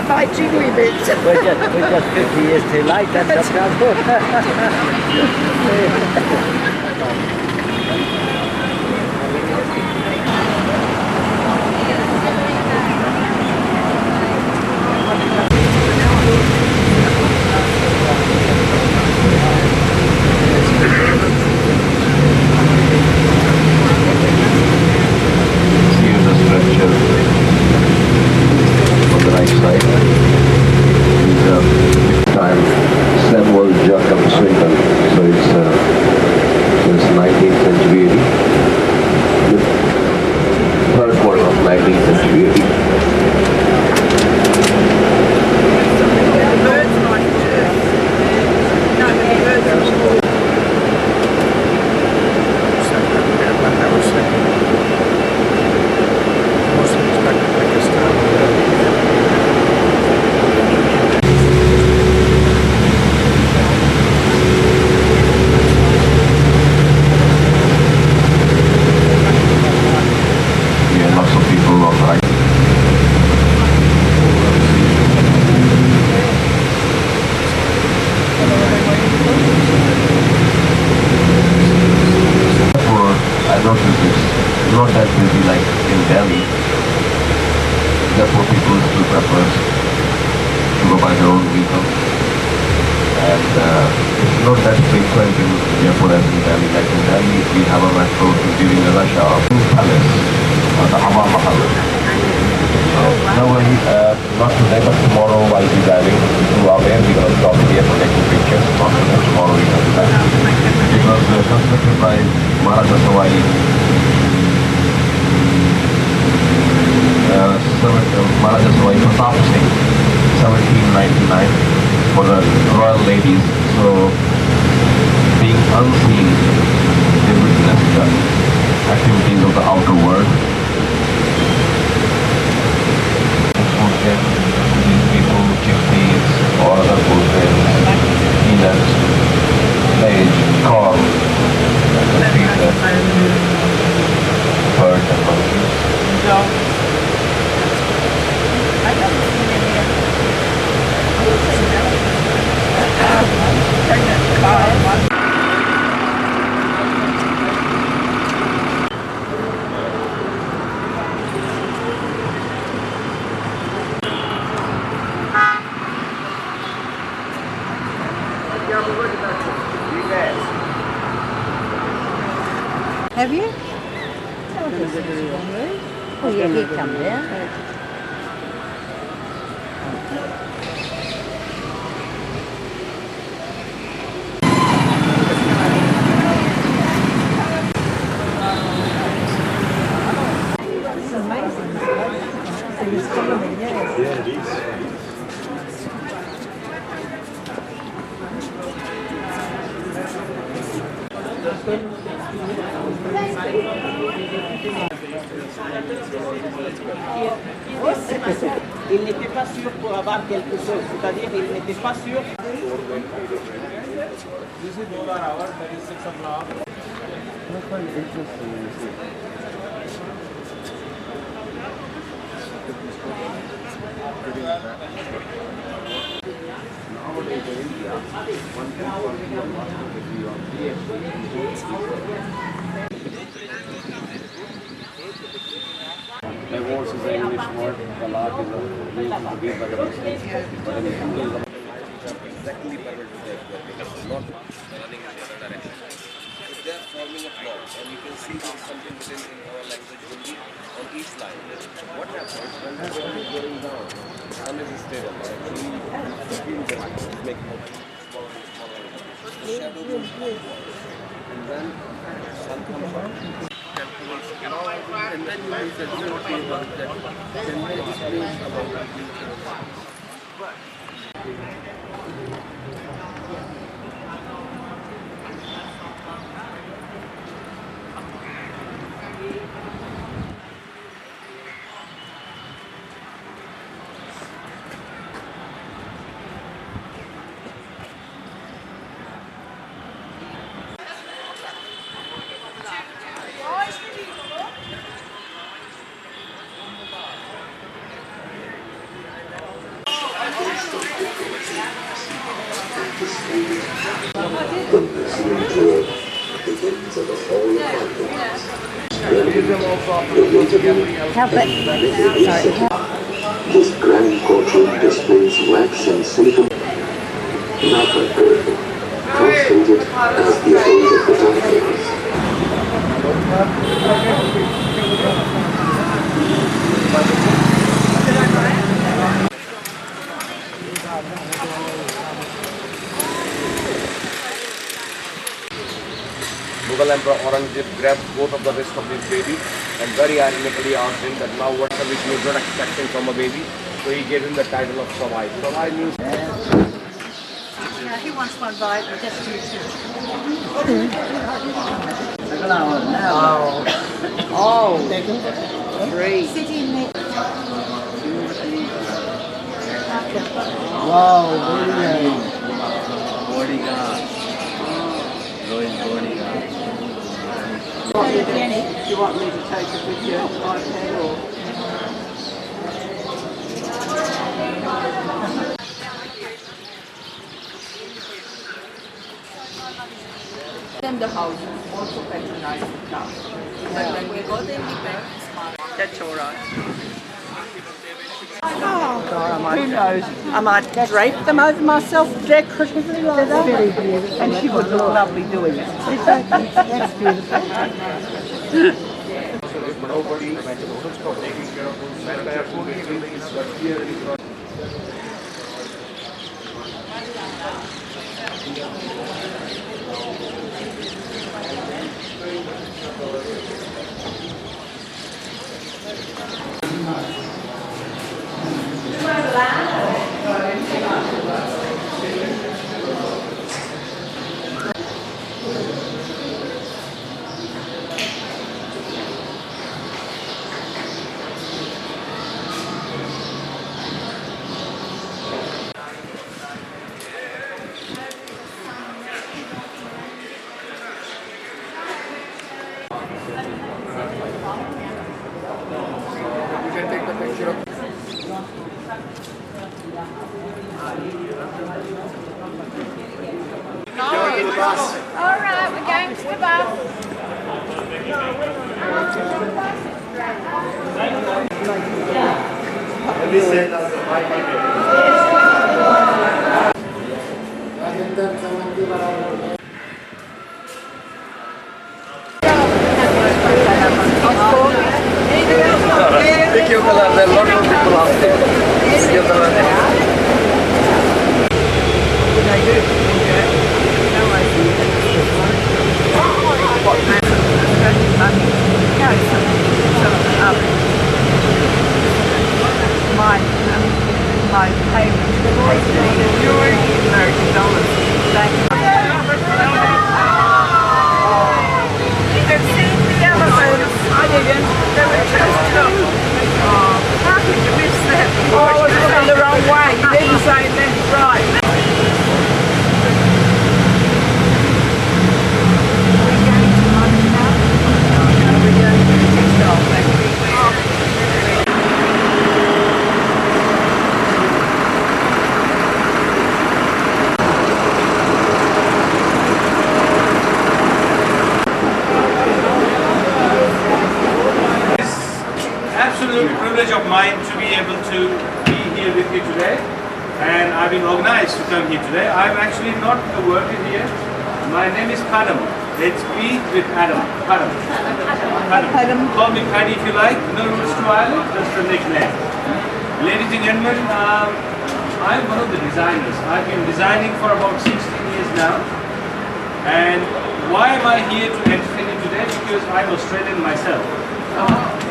my jiggly bits. We're just 50 years too late, that's Here's a structure on the right side. It's a time Samuel Jacob Swindle. So it's 19th century AD. The third quarter of 19th century AD. Lots of people on the right. I noticed it's not that busy like in Delhi. Therefore people still prefer to go by their own vehicle. And it's not that frequent in Jaipur as in Delhi. Like in Delhi we have a metro during the rush hour. Palace. The Hawa Mahal. Not today, but tomorrow I'll be driving to Amer. We're going to stop here for taking pictures. After that, tomorrow we have to drive. It was constructed by Maharaja Sawai. Maharaja Sawai Pratap Singh, 1799, for the royal ladies. So, being unseen, they witnessed the activities of the outer world. These people, gypsies, or other bullfins, peanuts, maize, corn, and the pizza, birds and monkeys. Have you? Oh yeah, he come there. It's amazing. Yeah, it is. Il n'était pas sûr pour avoir quelque chose, c'est-à-dire il n'était pas sûr. Divorce is an English word, talaq is a word given by the Muslims, but in Hindu exactly parallel to that, not running in the other direction. So they are forming a block, and you can see there is something written in our language only on each line. What happens when the sun is going down? The sun is stable, actually between them is making a smaller and smaller. The shadow moves upward, and then sun comes up. And then you will say, about that. Can you explain about that? How big? Sorry. This grand courtroom displays wax and silicon lacquer, translated as the abode of the Templars. Mughal Emperor Aurangzeb grabbed both of the wrists of his baby and very ironically asked him that now what which he was not expecting from a baby. So he gave him the title of Sawai. Sawai means Yeah, he wants one bite, but just you two. Oh, three. Sitting there. Wow, very nice. Bodyguard. Royal bodyguard. Do you want me to take a picture of my head or? Then the house also patronized the town. But when we got the independence, that's all right. Oh God, who knows? I might drape them over myself decoratively like that. Very beautiful. And she would look lovely doing it. That's beautiful. nobody for taking care of those manufacturing buildings, but here it is not. You can take the picture of. All right, we're going to the bus. Pick your color, there are a lot of people out there. Pick your color. My payments during American dollars. Thank you. You can see the elephants. I didn't. They were just two. How could you miss that? Oh, I was looking the wrong way. You didn't say left, right. We're going to lunch now. We're going to the textile factory. Absolute privilege of mine to be able to be here with you today, and I've been organized to come here today. I'm actually not a worker here. My name is Padam. Let's be with Adam. Padam. Padam. Call me Paddy if you like. No roots to Ireland, just a nickname. Ladies and gentlemen, I'm one of the designers. I've been designing for about 16 years now. And why am I here to entertain you today? Because I'm Australian myself.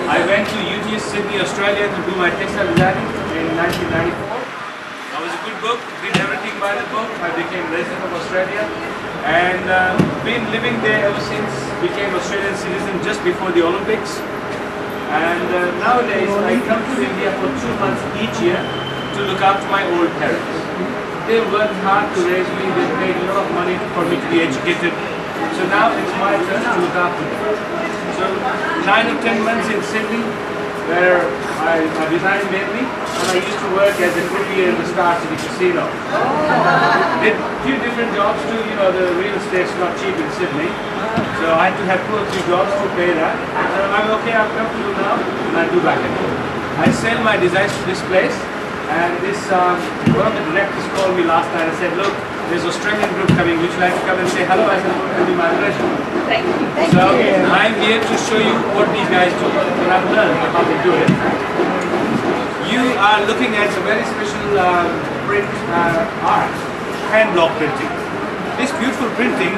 I went to UTS Sydney, Australia to do my textile designing in 1994. I was a good book, did everything by the book. I became resident of Australia and been living there ever since, became Australian citizen just before the Olympics. And nowadays I come to India for 2 months each year to look after my old parents. They worked hard to raise me, they paid a lot of money for me to be educated. So now it's my turn to look after them. So 9 or 10 months in Sydney, where I I design mainly, and I used to work as a croupier in the Star City Casino. Did a few different jobs too, you know, the real estate's not cheap in Sydney. So I had to have 2 or 3 jobs to pay that. I'm okay, I'm comfortable now, and I do back end. I sell my designs to this place, and this, one of the directors called me last night and said, look, there's an Australian group coming, would you like to come and say hello? I said, tell me my impression. Thank you. So I'm here to show you what these guys do, what I've learned, how they do it. You are looking at a very special print art, hand block printing. This beautiful printing,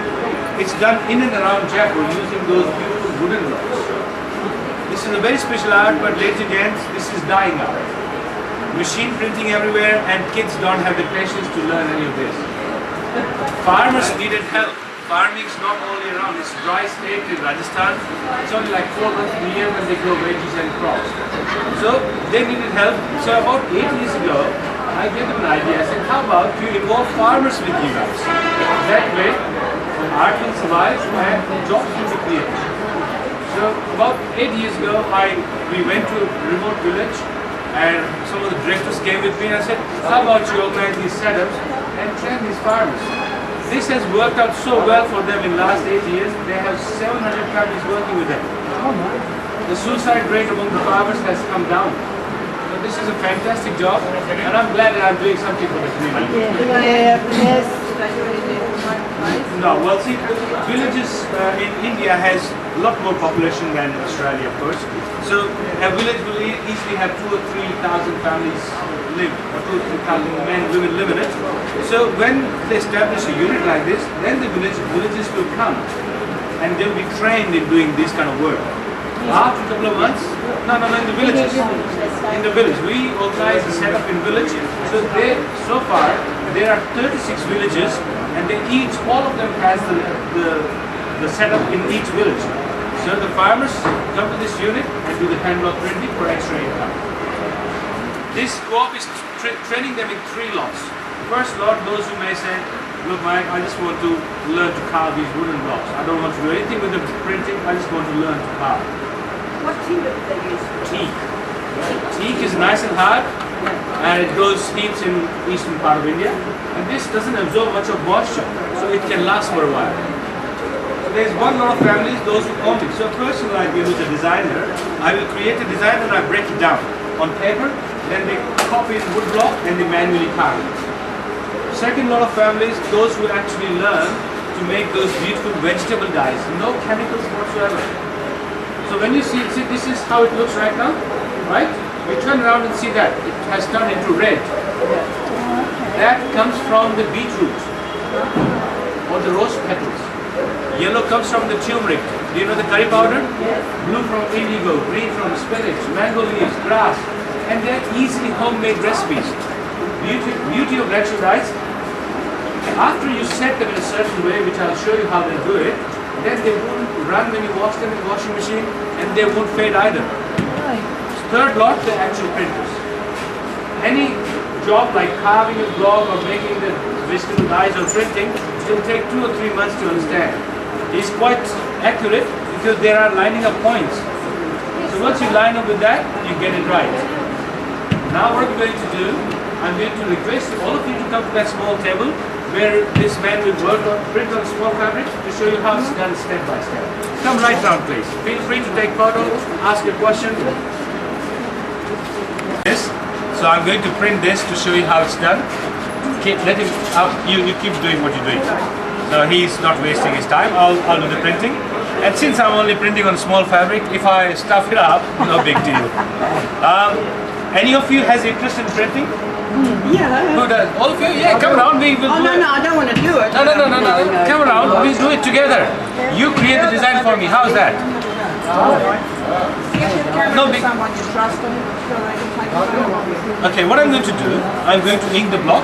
it's done in and around Jaipur using those beautiful wooden blocks. This is a very special art, but ladies and gents, this is dying art. Machine printing everywhere, and kids don't have the patience to learn any of this. Farmers needed help. Farming is not all year round. It's dry state in Rajasthan. It's only like 4 months a year when they grow veggies and crops. So they needed help. So about 8 years ago, I gave them an idea. I said, how about you involve farmers with you guys? That way, art will survive and jobs will be created. So about 8 years ago, we went to a remote village, and some of the directors came with me and I said, how about you organize these setups and train these farmers? This has worked out so well for them in the last 8 years. They have 700 families working with them. The suicide rate among the farmers has come down. So this is a fantastic job, and I'm glad that I'm doing something for the community. No, well, see, villages in India has a lot more population than Australia, of course. So a village will easily have 2,000 or 3,000 families live, or 2,000 or 3,000 men, women live in it. So when they establish a unit like this, then the villages will come, and they'll be trained in doing this kind of work. After a couple of months, no, in the villages. In the village, we organize a setup in village. So far, there are 36 villages, and all of them has the setup in each village. So the farmers come to this unit and do the hand block printing for extra income. This co-op is training them in 3 lots. First lot, those who may say, look Mike, I just want to learn to carve these wooden blocks. I don't want to do anything with the printing, I just want to learn to carve. What timber do they use? Teak. Teak is nice and hard, and it grows heaps in eastern part of India. And this doesn't absorb much of moisture, so it can last for a while. There's one lot of families, those who own it. So a person like me who's a designer, I will create a design and I break it down on paper, then they copy in wood block and they manually carve it. Second lot of families, those who actually learn to make those beautiful vegetable dyes, no chemicals whatsoever. So when you see this is how it looks right now, right? We turn around and see that it has turned into red. That comes from the beetroot or the rose petals. Yellow comes from the turmeric. Do you know the curry powder? Blue from indigo, green from spinach, mango leaves, grass, and they're easily homemade recipes. Beauty of natural dyes. After you set them in a certain way, which I'll show you how they do it, then they won't run when you wash them in the washing machine, and they won't fade either. Third lot, the actual printers. Any job like carving a block or making the vegetable dyes or printing will take 2 or 3 months to understand. It's quite accurate because there are lining up points. So once you line up with that, you get it right. Now what I'm going to do, I'm going to request all of you to come to that small table where this man will print on small fabric to show you how it's done step by step. Come right round, please. Feel free to take photos, ask a question. So I'm going to print this to show you how it's done. Let him you keep doing what you're doing. So he's not wasting his time. I'll do the printing. And since I'm only printing on small fabric, if I stuff it up, no big deal. Any of you has interest in printing? Yeah. Who does? All of you? Yeah, come around. We will Oh, no, I don't want to do it. No. Come around. We'll do it together. You create the design for me. How's that? No big. Someone you trust them, so they can take it. Okay, what I'm going to do, I'm going to ink the block,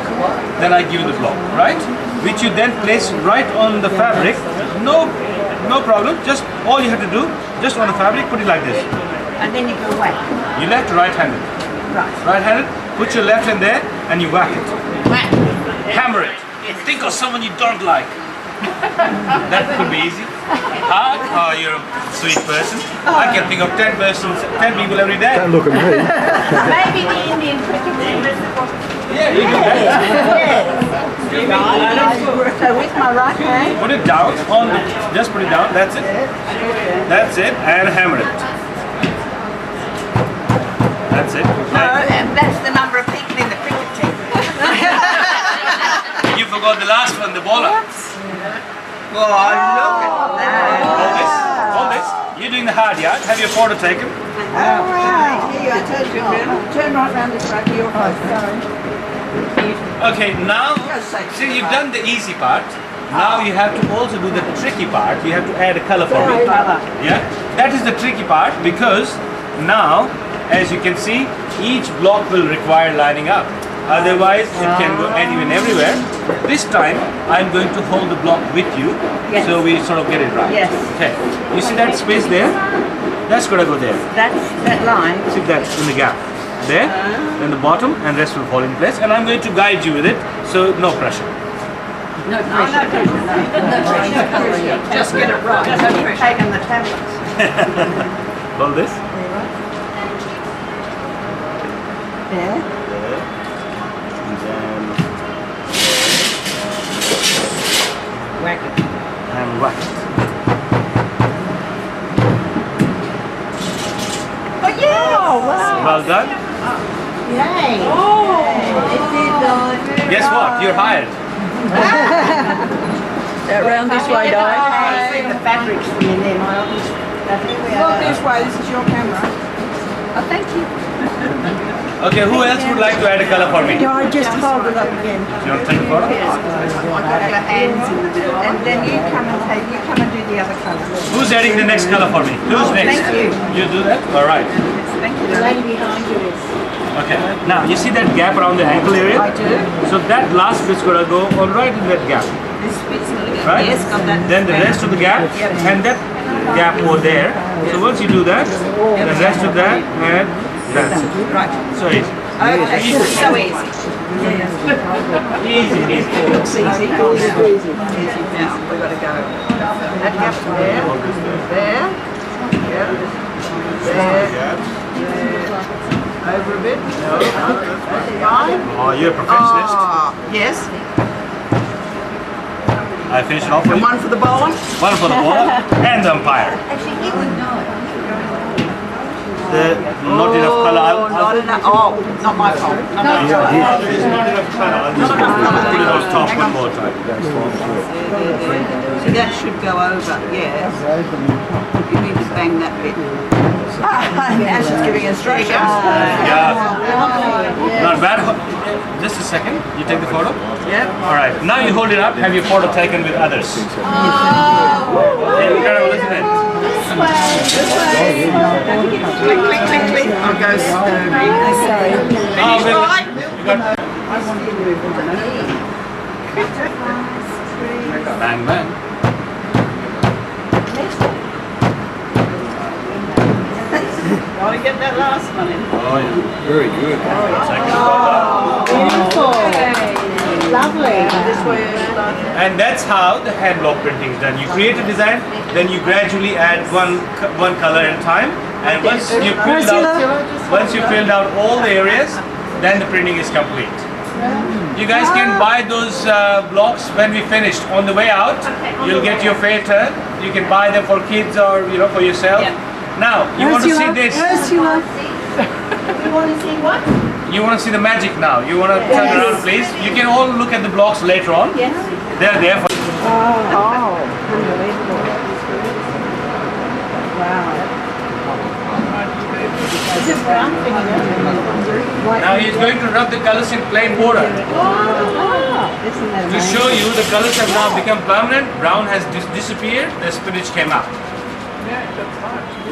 then I give you the block, right? Which you then place right on the fabric. No problem. Just all you have to do, just on the fabric, put it like this. And then you go whack. You left, right-handed. Right. Right-handed. Put your left hand there, and you whack it. Whack. Hammer it. Think of someone you don't like. That could be easy. Huh? Oh, you're a sweet person. I can think of 10 persons, 10 people every day. Don't look at me. Maybe the Indian cricket team. Yeah, you do that. So with my right hand. Put it down on the, just put it down, that's it. That's it, and hammer it. That's it. That's the number of people in the cricket team. You forgot the last one, the bowler. Oh, look at that. Hold this. You're doing the hard yard. Have your photo taken. Alright, here I told you, turn right round this way to your face. Okay, now, see, you've done the easy part. Now you have to also do the tricky part. You have to add a color for me. Yeah? That is the tricky part because now, as you can see, each block will require lining up. Otherwise, it can go anywhere and everywhere. This time, I'm going to hold the block with you, so we sort of get it right. Yes. Okay. You see that space there? That's going to go there. That's that line. See that in the gap. There, then the bottom, and rest will fall in place. And I'm going to guide you with it, so no pressure. No pressure. No pressure. Just get it right. Just have taken the tablets. Hold this. Yeah. And then Whack it. and whack it. Oh yeah! Oh wow! Well done. Yay! Oh! Guess what? You're hired. Around this way, Di. See the fabrics from in there, my office. Look this way. This is your camera. Oh, thank you. Okay, who else would like to add a color for me? Do I just hold it up again? You want to take a photo? I've got your hands in the middle. And then you come and do the other colour. Who's adding the next color for me? Who's next? thank you. You do that? All right. Thank you. The lady behind you is. Okay. Now, you see that gap around the ankle area? I do. So that last bit's going to go all right in that gap. This bit's going to go. Right? Yes, got that. Then the rest of the gap and that gap over there. So once you do that, the rest of that and that's it. Right. So easy. Okay, so easy. Easy, easy. Looks easy. Easy. Now, we've got to go. That gap there. There. Yeah. There. Over a bit. No. That's fine. Oh, you're a perfectionist. Yes. I finish it off for And you. one for the bowler. One for the bowler and the umpire. Actually, he would know. Not enough color. Not enough. Oh, not my fault. Not my fault. There's not enough color. I'll just put it on top one more time. So that should go over, yeah. You need to bang that bit. Now she's giving instructions. Yeah. Not bad. Just a second. You take the photo? Yep. Alright. Now you hold it up. Have your photo taken with others. Incredible, isn't it? Click, click, click, click. I'll go slowly. Sorry. Oh, Finish right. you got bang bang. Gotta get that last one in. Oh yeah. Very good. Beautiful. Lovely. This way. And that's how the hand block printing is done. You create a design, then you gradually add one color at a time, and once you filled out all the areas, then the printing is complete. You guys can buy those blocks when we finished. On the way out, you'll get your fair turn. You can buy them for kids or for yourself. Now, you want to see this? You want to see what? You want to see the magic now. You want to turn around, please. You can all look at the blocks later on. Yes. They're there for. Oh, unbelievable. Wow. Is it brown? Now he's going to rub the colors in plain border. To show you the colors have now become permanent, brown has disappeared, the spinach came out.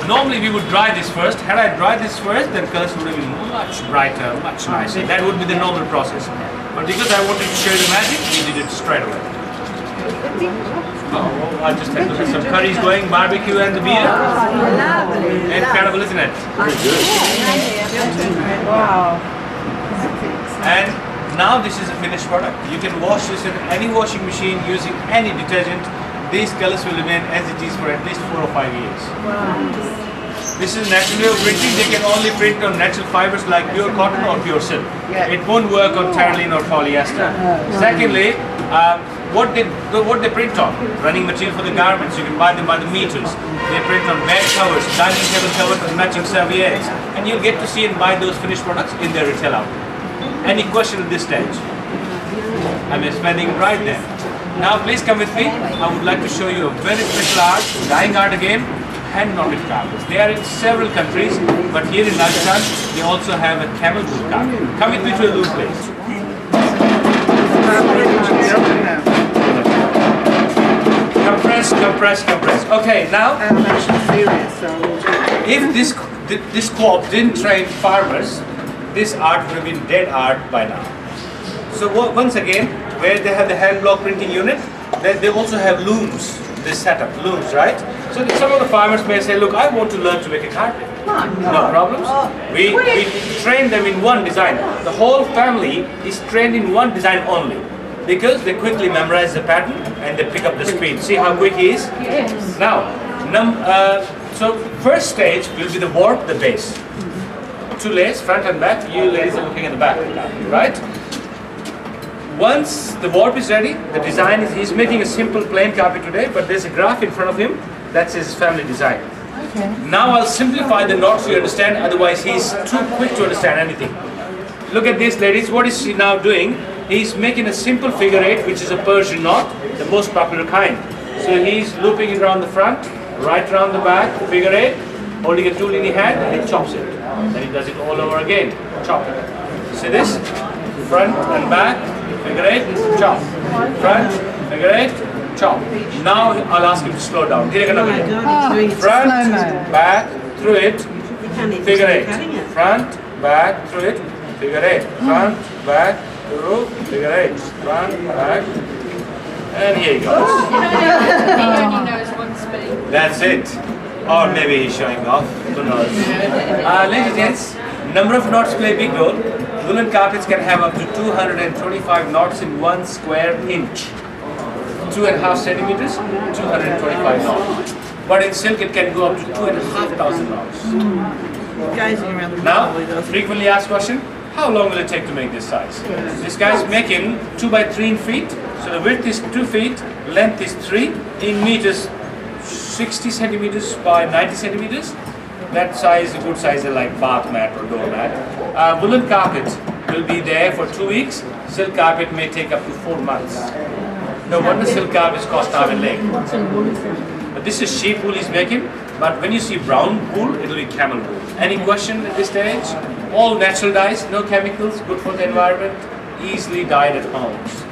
Normally we would dry this first. Had I dried this first, then colors would have been much brighter, much nicer. That would be the normal process. But because I wanted to show you the magic, we did it straight away. Oh, I just had to have some curries going, barbecue and the beer. Incredible, isn't it? Wow. And now this is a finished product. You can wash this in any washing machine using any detergent. these colors will remain as it is for at least 4 or 5 years. This is natural printing. They can only print on natural fibers like pure cotton or pure silk. It won't work on terylene or polyester. Secondly, what they print on, running material for the garments, you can buy them by the meters. They print on bed covers, dining table covers with matching serviettes, and you'll get to see and buy those finished products in their retail outlet. Any question at this stage? I'm spending it right there. Now please come with me. I would like to show you a very special art, dyeing art again, hand knotted carpets. They are in several countries, but here in Rajasthan, they also have a camel wool carpet. Come with me to a loop, please. Compress, compress, compress. Okay, now, if this co-op didn't train farmers, this art would have been dead art by now. So once again, where they have the hand block printing unit, they also have looms, this setup, looms, right? So some of the farmers may say, look, I want to learn to make a carpet. No problems. We train them in one design. The whole family is trained in one design only, because they quickly memorize the pattern and they pick up the speed. See how quick he is? Yes. Now, so first stage will be the warp, the base. 2 layers, front and back. You ladies are looking at the back, right? Once the warp is ready, the design is, he's making a simple plain carpet today, but there's a graph in front of him. That's his family design. Okay. Now I'll simplify the knots so you understand, otherwise he's too quick to understand anything. Look at this, ladies. What is he now doing? He's making a simple figure 8, which is a Persian knot, the most popular kind. So he's looping it around the front, right around the back, figure 8, holding a tool in his hand, and he chops it. Then he does it all over again, chop it. See this? Front and back, figure 8, chop. Front, figure 8, chop. Now I'll ask him to slow down. Front, back, through it, figure 8. Front, back, through it, figure 8. Front, back, through, figure 8. Front, back, and here he goes. He only knows one speed. That's it. Or maybe he's showing off. Who knows? Ladies and gents, number of knots play a big role. Woolen carpets can have up to 225 knots in 1 square inch. 2.5 centimeters, 225 knots. But in silk it can go up to 2,500 knots. Now, frequently asked question, how long will it take to make this size? This guy's making 2 by 3 feet. So the width is 2 feet, length is 3, in meters 60 centimeters by 90 centimeters. That size, a good size, is like bath mat or doormat. Woolen carpet will be there for 2 weeks. Silk carpet may take up to 4 months. No wonder silk carpets cost arm and leg. But this is sheep wool he's making. But when you see brown wool, it will be camel wool. Any question at this stage? All natural dyes, no chemicals, good for the environment, easily dyed at homes.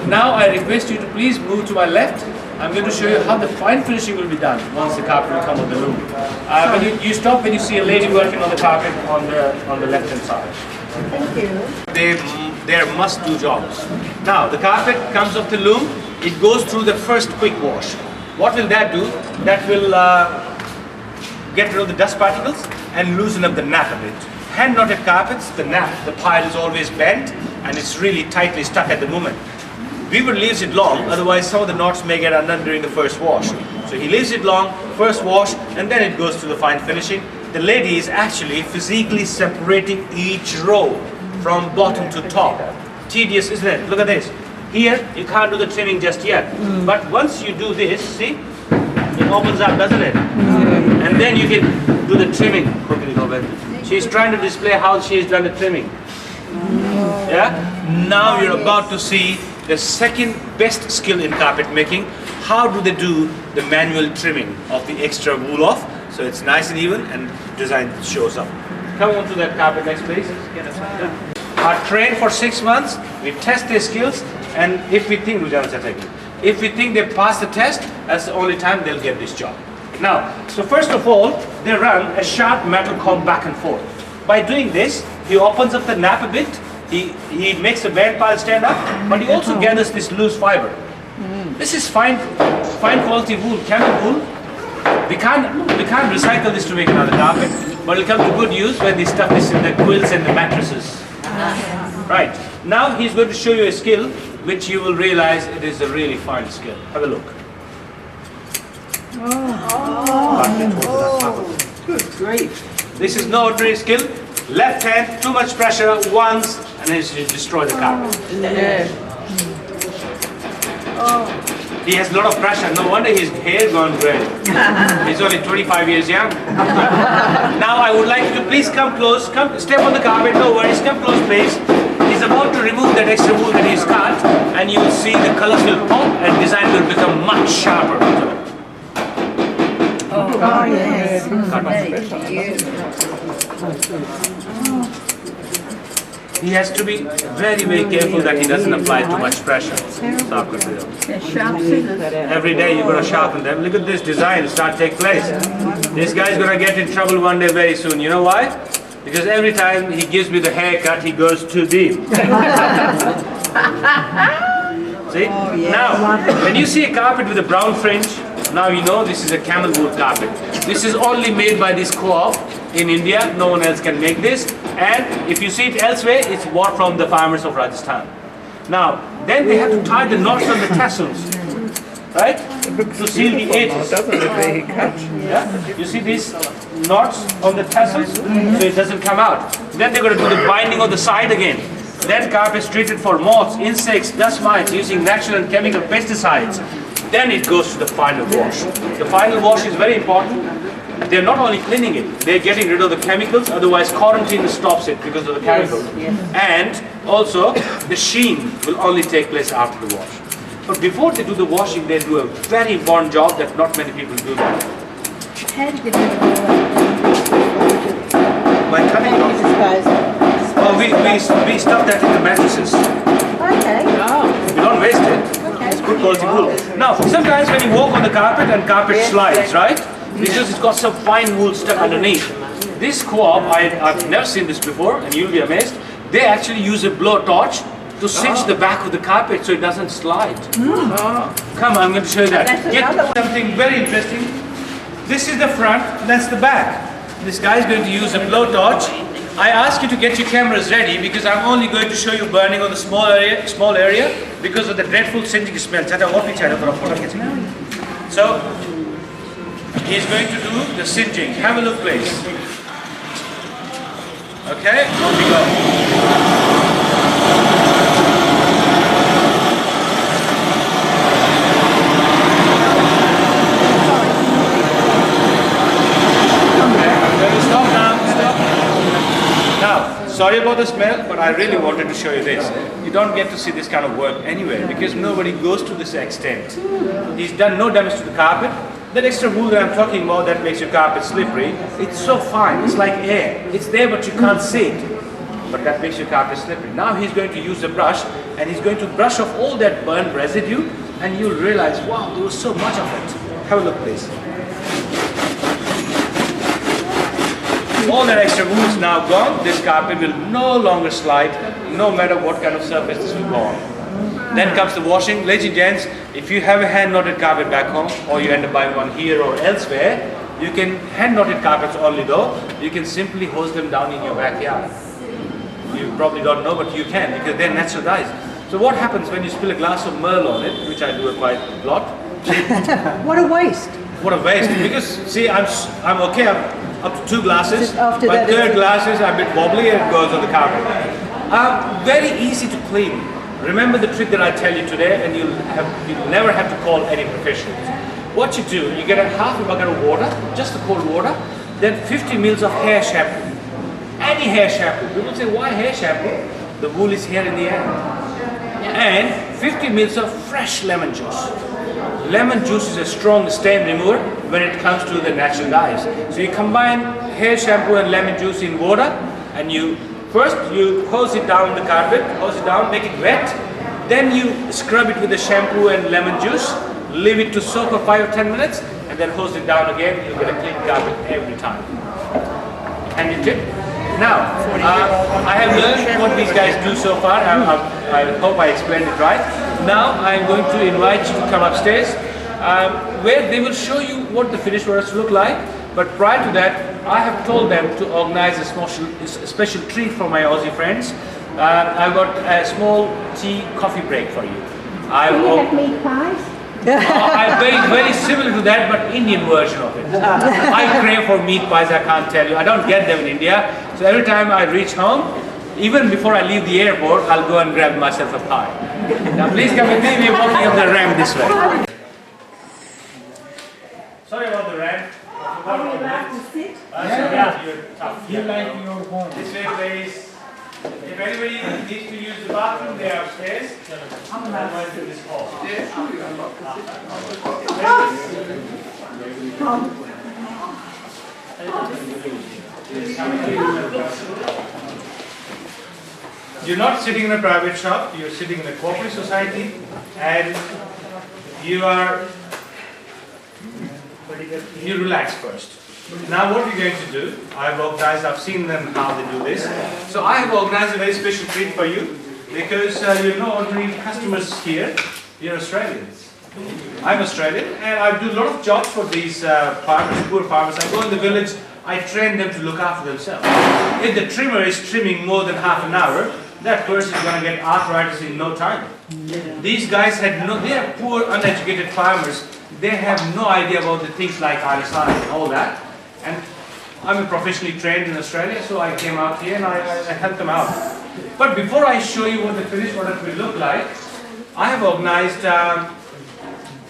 Now I request you to please move to my left. I'm going to show you how the fine finishing will be done once the carpet will come on the loom. When you stop when you see a lady working on the carpet on the left hand side. Thank you. They're must-do jobs. Now the carpet comes off the loom. It goes through the first quick wash. What will that do? That will get rid of the dust particles and loosen up the nap a bit. Hand knotted carpets, the nap, the pile is always bent and it's really tightly stuck at the moment. Weaver leaves it long, otherwise some of the knots may get undone during the first wash. So he leaves it long, first wash, and then it goes to the fine finishing. The lady is actually physically separating each row from bottom to top. Tedious, isn't it? Look at this. Here, you can't do the trimming just yet. But once you do this, see, it opens up, doesn't it? And then you can do the trimming. She's trying to display how she's done the trimming. Yeah? Now you're about to see the second best skill in carpet making. How do they do the manual trimming of the extra wool off so it's nice and even and design shows up. Come on to that carpet next, please. Are trained for 6 months. We test their skills, and if we think they pass the test, that's the only time they'll get this job. Now, so first of all, they run a sharp metal comb back and forth. By doing this, he opens up the nap a bit. He makes the band pile stand up, but he also gathers this loose fiber. This is fine quality wool, camel wool. We can't recycle this to make another carpet, but it'll come to good use when they stuff this in the quilts and the mattresses. Right, now he's going to show you a skill which you will realize it is a really fine skill. Have a look. Good grief. This is no ordinary skill. Left hand, too much pressure once, and then you destroy the carpet. He has a lot of pressure. No wonder his hair gone gray. He's only 25 years young. Now I would like you to please come close. Come, step on the carpet. No worries. Come close, please. He's about to remove that extra wool that he's cut, and you will see the colors will pop and design will become much sharper. Oh, yes. He has to be very, very careful that he doesn't apply too much pressure. Every day you're going to sharpen them. Look at this design start to take place. This guy's going to get in trouble one day very soon. You know why? Because every time he gives me the haircut, he goes too deep. See? Now, when you see a carpet with a brown fringe, now you know this is a camel wool carpet. This is only made by this co-op in India. No one else can make this. And if you see it elsewhere, it's bought from the farmers of Rajasthan. Now, then they have to tie the knots on the tassels, right? To seal the edges. Yeah? You see these knots on the tassels, so it doesn't come out. Then they're going to do the binding on the side again. Then carpet is treated for moths, insects, dust mites using natural and chemical pesticides. Then it goes to the final wash. The final wash is very important. They're not only cleaning it, they're getting rid of the chemicals, otherwise quarantine stops it because of the chemicals. And also, the sheen will only take place after the wash. But before they do the washing, they do a very important job that not many people do that. How do you get rid of all that? By cutting it off. Oh, we stuff that in the mattresses. Okay. We don't waste it. It's good quality wool. Now, sometimes when you walk on the carpet and carpet slides, right? Because it's got some fine wool stuck underneath. This co-op, I've never seen this before, and you'll be amazed. They actually use a blowtorch to cinch the back of the carpet so it doesn't slide. Come, I'm going to show you that. Get something very interesting. This is the front, that's the back. This guy is going to use a blowtorch. I ask you to get your cameras ready because I'm only going to show you burning on the small area because of the dreadful singeing smell. So, he's going to do the singeing. Have a look, please. Okay, on we go. Stop now, stop. Now, sorry about the smell, but I really wanted to show you this. You don't get to see this kind of work anywhere because nobody goes to this extent. He's done no damage to the carpet. That extra wool that I'm talking about that makes your carpet slippery, it's so fine, it's like air. It's there but you can't see it. But that makes your carpet slippery. Now he's going to use a brush and he's going to brush off all that burnt residue and you'll realize, wow, there was so much of it. Have a look, please. All that extra wool is now gone. This carpet will no longer slide, no matter what kind of surface this will go on. Then comes the washing. Ladies and gents, if you have a hand-knotted carpet back home, or you end up buying one here or elsewhere, you can hand-knotted carpets only though. You can simply hose them down in your backyard. You probably don't know, but you can because they're natural dyes. So what happens when you spill a glass of Merlot on it, which I do quite a lot? What a waste. What a waste! Because see, I'm okay. I'm up to 2 glasses. After My that, third glass is a bit wobbly and it goes on the carpet. Very easy to clean. Remember the trick that I tell you today, and you'll never have to call any professionals. What you do, you get a half a bucket of water, just the cold water, then 50 ml of hair shampoo. Any hair shampoo. People say, why hair shampoo? The wool is here in the end. And 50 ml of fresh lemon juice. Lemon juice is a strong stain remover when it comes to the natural dyes. So you combine hair shampoo and lemon juice in water, and first you hose it down the carpet, hose it down, make it wet, then you scrub it with the shampoo and lemon juice, leave it to soak for 5 or 10 minutes, and then hose it down again. You'll get a clean carpet every time. Handy tip. Now, I have learned what these guys do so far. I hope I explained it right. Now I'm going to invite you to come upstairs where they will show you what the finished products look like. But prior to that, I have told them to organize a special treat for my Aussie friends. I've got a small tea coffee break for you. Can you have meat pies? I'm very similar to that, but Indian version of it. I crave for meat pies, I can't tell you. I don't get them in India. So every time I reach home, even before I leave the airport, I'll go and grab myself a pie. Now please come with me, we're walking up the ramp this way. Sorry about the ramp. I forgot about that. Yeah, you're tough. You like your home. This way, please. If anybody needs to use the bathroom, they are upstairs. I'm going to this hall. You're not sitting in a private shop, you're sitting in a cooperative society, and you relax first. Now what we're going to do, I've seen them how they do this. So I have organized a very special treat for you, because you're not ordinary customers here, you're Australians. I'm Australian, and I do a lot of jobs for these farmers, poor farmers. I go in the village, I train them to look after themselves. If the trimmer is trimming more than half an hour, that person is going to get arthritis in no time. These guys they are poor, uneducated farmers. They have no idea about the things like RSI and all that. And I'm professionally trained in Australia, so I came out here and I helped them out. But before I show you what the finished product will look like, I have organized,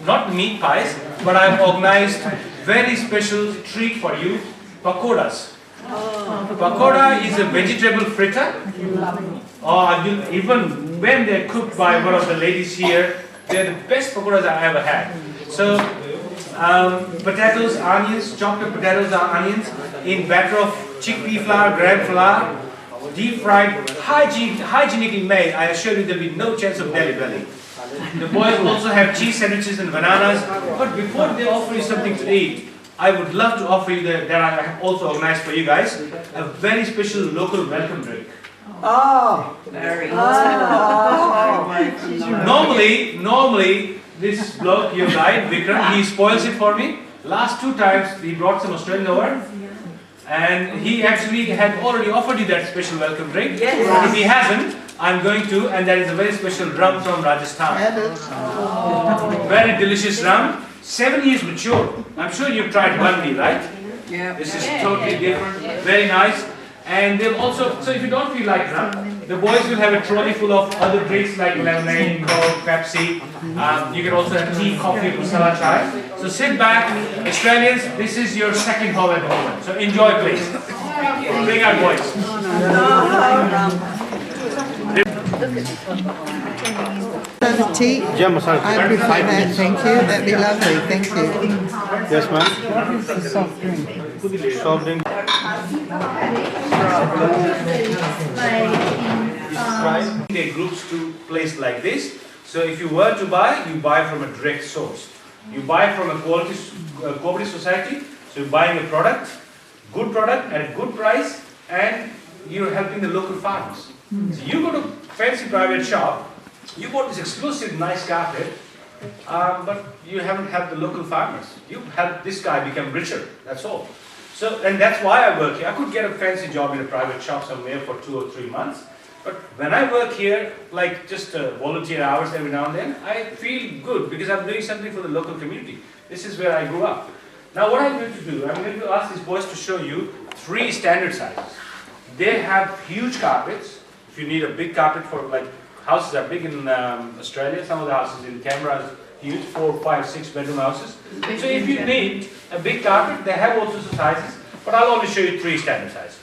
not meat pies, but I have organized very special treat for you, pakoras. Pakoda is a vegetable fritter. Even when they're cooked by one of the ladies here, they're the best pakoras I ever had. So, potatoes, onions, chopped up potatoes or onions in batter of chickpea flour, gram flour, deep fried, hygienically made. I assure you there'll be no chance of belly. The boys also have cheese sandwiches and bananas. But before they offer you something to eat, I would love to offer you that I have also organized for you guys, a very special local welcome drink. Oh, very Normally, this bloke, your guide, Vikram, he spoils it for me. Last 2 times, he brought some Australian over. And he actually had already offered you that special welcome drink. Yes. But if he hasn't, I'm going to, and that is a very special rum from Rajasthan. Very delicious rum. 7 years mature. I'm sure you've tried Bundy, right? Yeah. This is totally different. Very nice. And they'll also, so if you don't feel like rum, the boys will have a trolley full of other drinks like lemonade, Coke, Pepsi. You can also have tea, coffee, masala chai. So sit back, Australians, this is your second home at the moment. So enjoy please. Bring our boys. The tea? Yeah, masala. I prefer that, thank you. That'd be lovely, thank you. Yes, ma'am. Soft drink. Soft drink. Their groups to place like this. So if you were to buy, you buy from a direct source. You buy from a cooperative society. So you're buying a product, good product at a good price, and you're helping the local farmers. So you go to a fancy private shop, you bought this exclusive nice carpet, but you haven't helped the local farmers. You helped this guy become richer, that's all. So, and that's why I work here. I could get a fancy job in a private shop somewhere for 2 or 3 months, but when I work here, like just volunteer hours every now and then, I feel good because I'm doing something for the local community. This is where I grew up. Now what I'm going to do, I'm going to ask these boys to show you 3 standard sizes. They have huge carpets. If you need a big carpet for, like, houses are big in Australia, some of the houses in Canberra are huge, 4, 5, 6 bedroom houses. So if you need a big carpet, they have all sorts of sizes, but I'll only show you 3 standard sizes.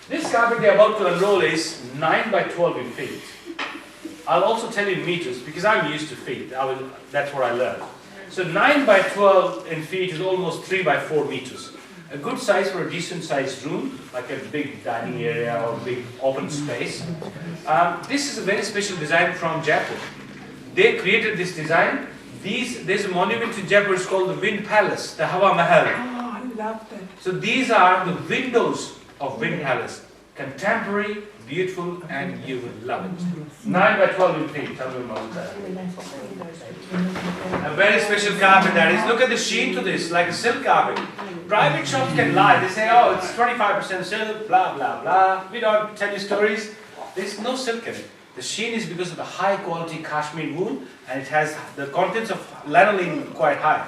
This carpet they're about to unroll is 9 by 12 in feet. I'll also tell you meters because I'm used to feet. That's what I learned. So 9 by 12 in feet is almost 3 by 4 meters. A good size for a decent sized room, like a big dining area or big open space. This is a very special design from Jaipur. They created this design. There's a monument in Jaipur, it's called the Wind Palace, the Hawa Mahal. Oh, I love that. So these are the windows of Wind Palace. Contemporary, beautiful, and you will love it. 9 by 12 in feet. Tell me about that. A very special carpet that is. Look at the sheen to this, like a silk carpet. Private shops can lie. They say, oh, it's 25% silk, blah, blah, blah. We don't tell you stories. There's no silk in it. The sheen is because of the high quality cashmere wool, and it has the contents of lanolin quite high.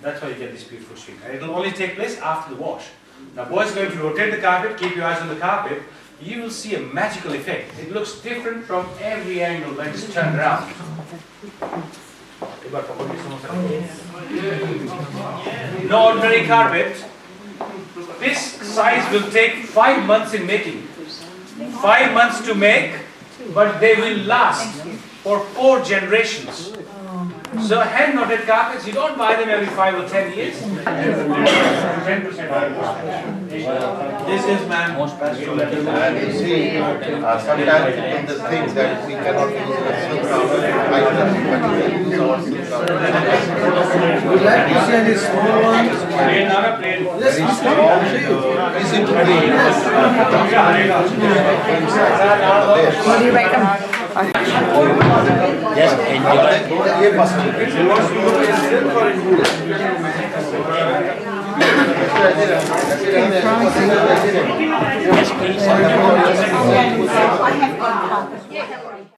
That's why you get this beautiful sheen. And it will only take place after the wash. Now boys are going to rotate the carpet, keep your eyes on the carpet. You will see a magical effect. It looks different from every angle when it's turned around. No ordinary carpet. This size will take 5 months in making. 5 months to make, but they will last for 4 generations. So hand knotted carpets, you don't buy them every 5 or 10 years. 10%. This is most special. And you see, sometimes in the things that we cannot use the silk items, but we can use our silk. Would like to see any small ones? Yes, easy to clean. What do you recommend? Yes, enjoy. I have got carpet.